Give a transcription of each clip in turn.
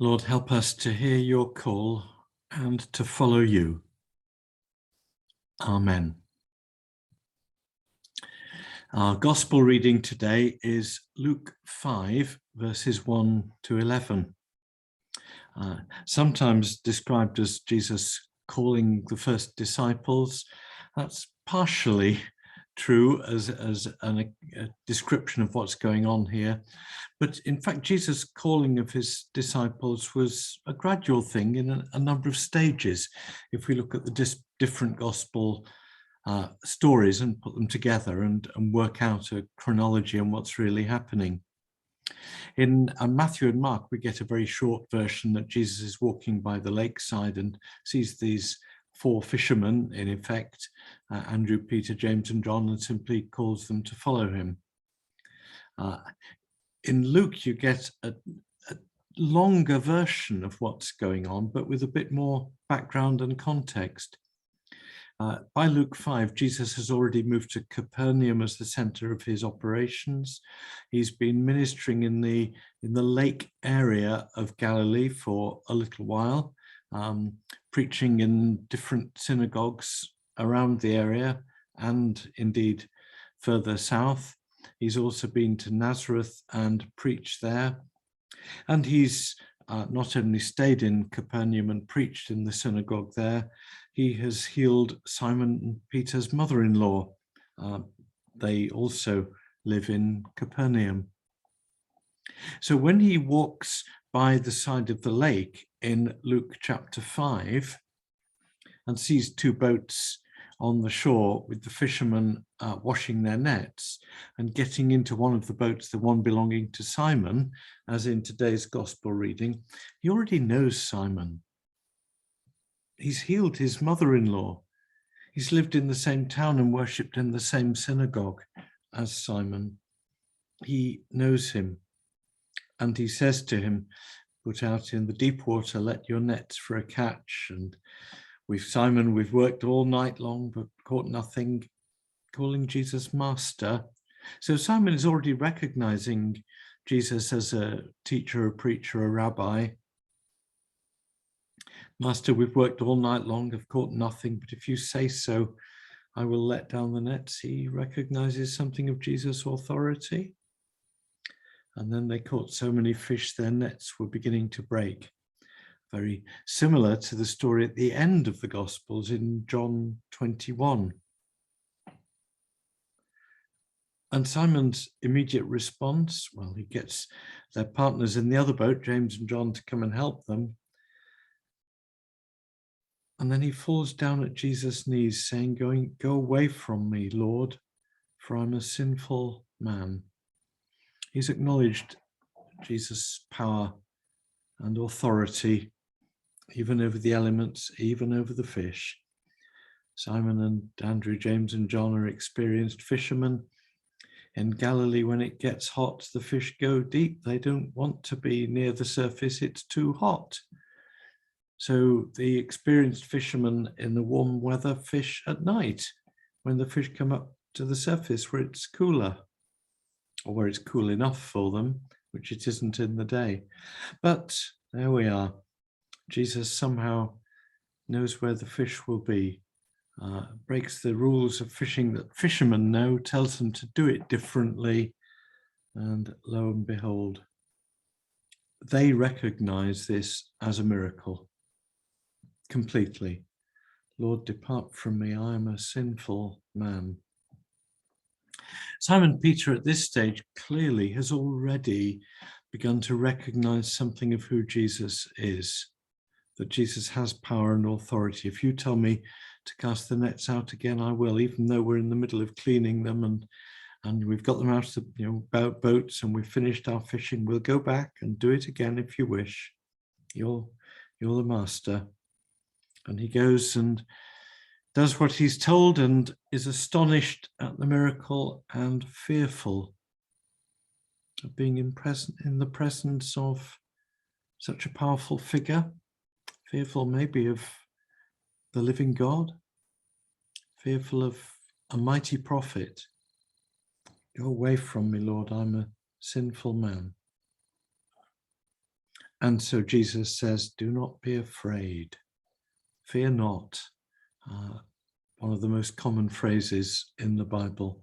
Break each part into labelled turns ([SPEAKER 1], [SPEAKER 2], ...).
[SPEAKER 1] Lord, help us to hear your call and to follow you. Amen. Our gospel reading today is Luke 5, verses 1 to 11. Sometimes described as Jesus calling the first disciples. That's partially true as a description of what's going on here. But in fact, Jesus' calling of his disciples was a gradual thing in a number of stages. If we look at the different gospel stories and put them together and work out a chronology on what's really happening. In Matthew and Mark, we get a very short version that Jesus is walking by the lakeside and sees these four fishermen, in effect, Andrew, Peter, James and John, and simply calls them to follow him. In Luke, you get a longer version of what's going on, but with a bit more background and context. By Luke 5, Jesus has already moved to Capernaum as the center of his operations. He's been ministering in the lake area of Galilee for a little while, preaching in different synagogues around the area and indeed further south. He's also been to Nazareth and preached there. And he's not only stayed in Capernaum and preached in the synagogue there, he has healed Simon and Peter's mother-in-law. They also live in Capernaum. So when he walks by the side of the lake in Luke chapter 5 and sees two boats on the shore with the fishermen washing their nets and getting into one of the boats, the one belonging to Simon, as in today's gospel reading, he already knows Simon. He's healed his mother-in-law. He's lived in the same town and worshipped in the same synagogue as Simon. He knows him, and he says to him, "Put out in the deep water, let your nets for a catch." And Simon, we've worked all night long, but caught nothing, calling Jesus Master. So Simon is already recognizing Jesus as a teacher, a preacher, a rabbi. "Master, we've worked all night long, have caught nothing, but if you say so, I will let down the nets." He recognizes something of Jesus' authority. And then they caught so many fish, their nets were beginning to break. Very similar to the story at the end of the Gospels in John 21. And Simon's immediate response, well, he gets their partners in the other boat, James and John, to come and help them. And then he falls down at Jesus' knees saying, "Go away from me, Lord, for I'm a sinful man." He's acknowledged Jesus' power and authority, even over the elements, even over the fish. Simon and Andrew, James and John are experienced fishermen. In Galilee, when it gets hot, the fish go deep. They don't want to be near the surface, it's too hot. So the experienced fishermen in the warm weather fish at night when the fish come up to the surface where it's cooler, or where it's cool enough for them, which it isn't in the day. But there we are. Jesus somehow knows where the fish will be, breaks the rules of fishing that fishermen know, tells them to do it differently, and lo and behold, they recognize this as a miracle completely. "Lord, depart from me, I am a sinful man." Simon Peter at this stage clearly has already begun to recognize something of who Jesus is, that Jesus has power and authority. "If you tell me to cast the nets out again, I will," even though we're in the middle of cleaning them and we've got them out of the boats and we've finished our fishing. "We'll go back and do it again if you wish. You're the master." And he goes and does what he's told and is astonished at the miracle and fearful of being in the presence of such a powerful figure, fearful maybe of the living God, fearful of a mighty prophet. "Go away from me, Lord, I'm a sinful man." And so Jesus says, do not be afraid. Fear not. One of the most common phrases in the Bible.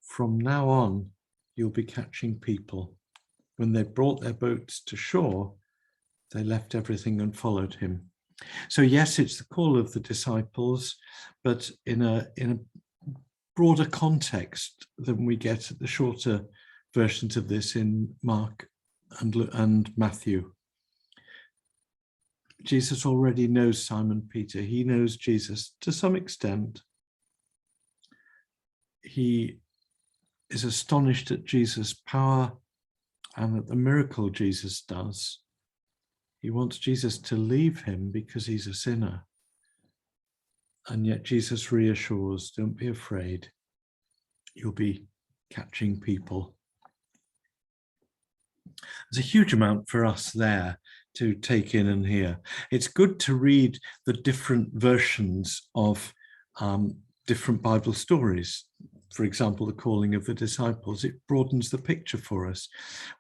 [SPEAKER 1] From now on, you'll be catching people. When they brought their boats to shore, they left everything and followed him. So yes, it's the call of the disciples, but in a broader context than we get at the shorter versions of this in Mark and Matthew. Jesus already knows Simon Peter. He knows Jesus to some extent. He is astonished at Jesus' power and at the miracle Jesus does. He wants Jesus to leave him because he's a sinner. And yet Jesus reassures, don't be afraid. You'll be catching people. There's a huge amount for us there to take in and hear. It's good to read the different versions of different Bible stories. For example, the calling of the disciples, it broadens the picture for us.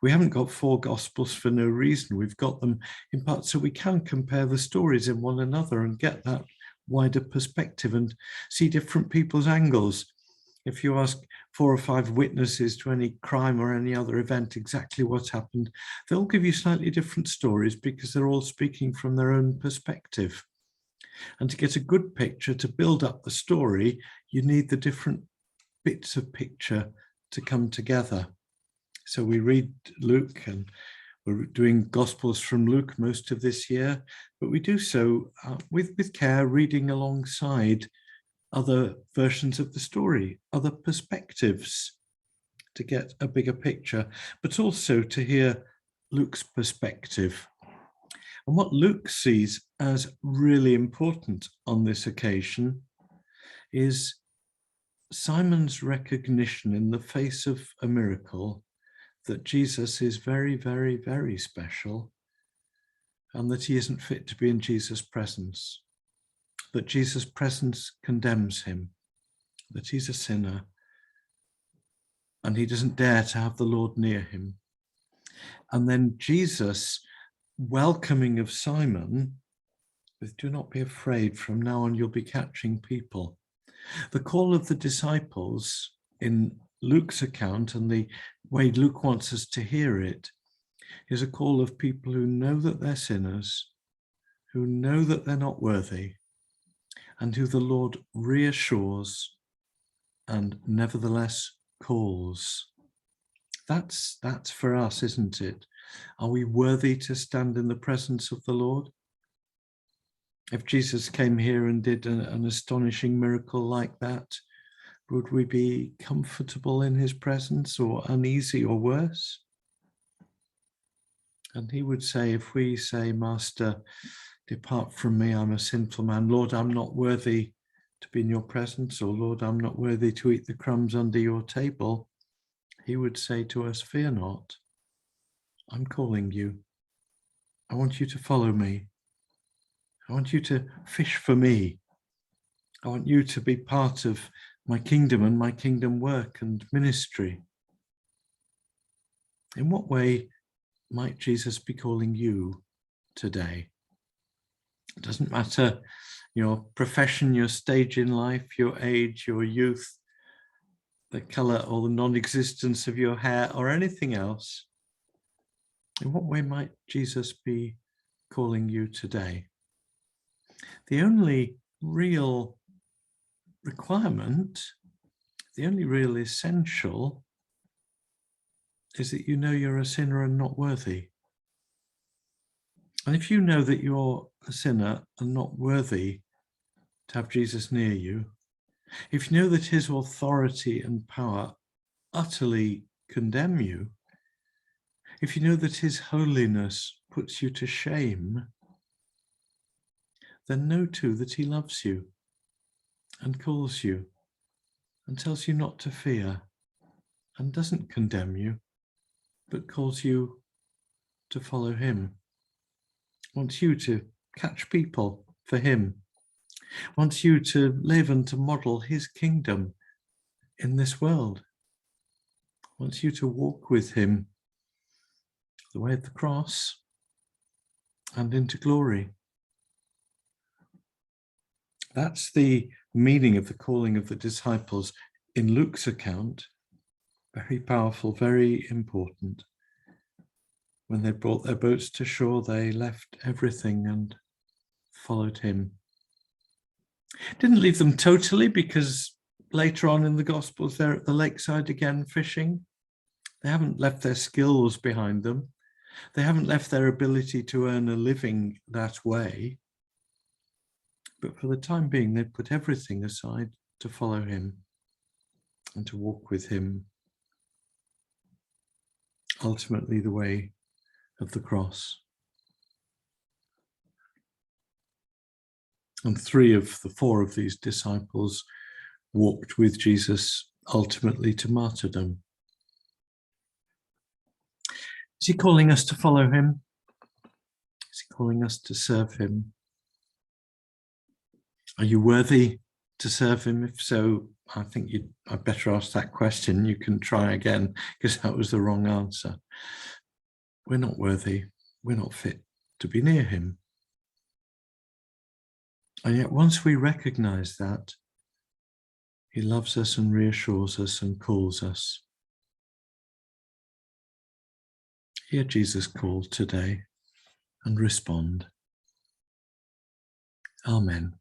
[SPEAKER 1] We haven't got 4 Gospels for no reason. We've got them in part so we can compare the stories in one another and get that wider perspective and see different people's angles. If you ask 4 or 5 witnesses to any crime or any other event exactly what happened, they'll give you slightly different stories because they're all speaking from their own perspective. And to get a good picture, to build up the story, you need the different bits of picture to come together. So we read Luke, and we're doing Gospels from Luke most of this year, but we do so with care, reading alongside other versions of the story, other perspectives, to get a bigger picture, but also to hear Luke's perspective. And what Luke sees as really important on this occasion is Simon's recognition in the face of a miracle that Jesus is very, very, very special, and that he isn't fit to be in Jesus' presence, that Jesus' presence condemns him, that he's a sinner, and he doesn't dare to have the Lord near him. And then Jesus welcoming of Simon with, do not be afraid, from now on you'll be catching people. The call of the disciples in Luke's account, and the way Luke wants us to hear it, is a call of people who know that they're sinners, who know that they're not worthy, and who the Lord reassures and nevertheless calls. That's for us, isn't it? Are we worthy to stand in the presence of the Lord? If Jesus came here and did an astonishing miracle like that, would we be comfortable in his presence, or uneasy, or worse? And he would say, if we say, Master, depart from me, I'm a sinful man. Lord, I'm not worthy to be in your presence, or Lord, I'm not worthy to eat the crumbs under your table. He would say to us, fear not, I'm calling you. I want you to follow me. I want you to fish for me. I want you to be part of my kingdom and my kingdom work and ministry. In what way might Jesus be calling you today? It doesn't matter your profession, your stage in life, your age, your youth, the color or the non-existence of your hair, or anything else. In what way might Jesus be calling you today? The only real requirement, the only real essential, is that you know you're a sinner and not worthy. And if you know that you're a sinner and not worthy to have Jesus near you, if you know that his authority and power utterly condemn you, if you know that his holiness puts you to shame, then know too that he loves you and calls you and tells you not to fear and doesn't condemn you, but calls you to follow him, wants you to catch people for him, wants you to live and to model his kingdom in this world, wants you to walk with him the way of the cross, and into glory. That's the meaning of the calling of the disciples in Luke's account. Very powerful, very important. When they brought their boats to shore, they left everything and followed him. Didn't leave them totally, because later on in the Gospels, they're at the lakeside again fishing. They haven't left their skills behind them. They haven't left their ability to earn a living that way. But for the time being, they put everything aside to follow him and to walk with him. Ultimately, the way of the cross. And 3 of the 4 of these disciples walked with Jesus ultimately to martyrdom. Is he calling us to follow him? Is he calling us to serve him? Are you worthy to serve him? If so, I think I'd better ask that question. You can try again, because that was the wrong answer. We're not worthy. We're not fit to be near him. And yet once we recognize that, he loves us and reassures us and calls us. Hear Jesus' call today and respond. Amen.